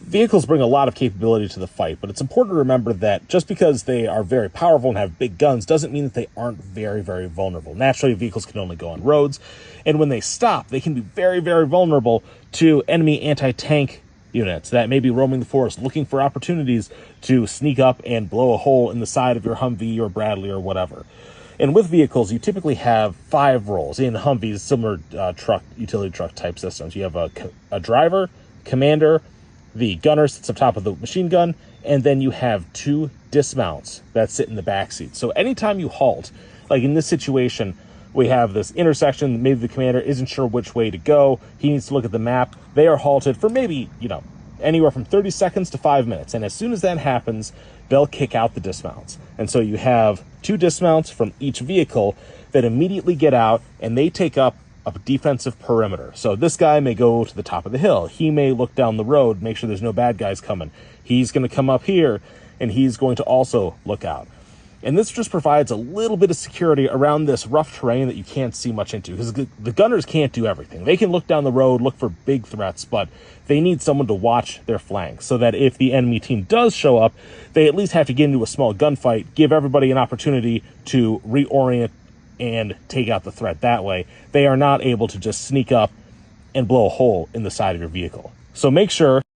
Vehicles bring a lot of capability to the fight, but it's important to remember that just because they are very powerful and have big guns doesn't mean that they aren't very, very vulnerable. Naturally, vehicles can only go on roads, and when they stop, they can be very, very vulnerable to enemy anti-tank units that may be roaming the forest looking for opportunities to sneak up and blow a hole in the side of your Humvee or Bradley or whatever. And with vehicles, you typically have 5 roles. In Humvees, similar utility truck type systems. You have a driver, commander, the gunner sits up top of the machine gun, and then you have 2 dismounts that sit in the back seat. So anytime you halt, like in this situation, we have this intersection, maybe the commander isn't sure which way to go, he needs to look at the map, they are halted for maybe, anywhere from 30 seconds to 5 minutes. And as soon as that happens, they'll kick out the dismounts. And so you have 2 dismounts from each vehicle that immediately get out, and they take up a defensive perimeter. So this guy may go to the top of the hill. He may look down the road, make sure there's no bad guys coming. He's going to come up here, and he's going to also look out. And this just provides a little bit of security around this rough terrain that you can't see much into, because the gunners can't do everything. They can look down the road, look for big threats, but they need someone to watch their flanks so that if the enemy team does show up, they at least have to get into a small gunfight, give everybody an opportunity to reorient and take out the threat that way. They are not able to just sneak up and blow a hole in the side of your vehicle. So make sure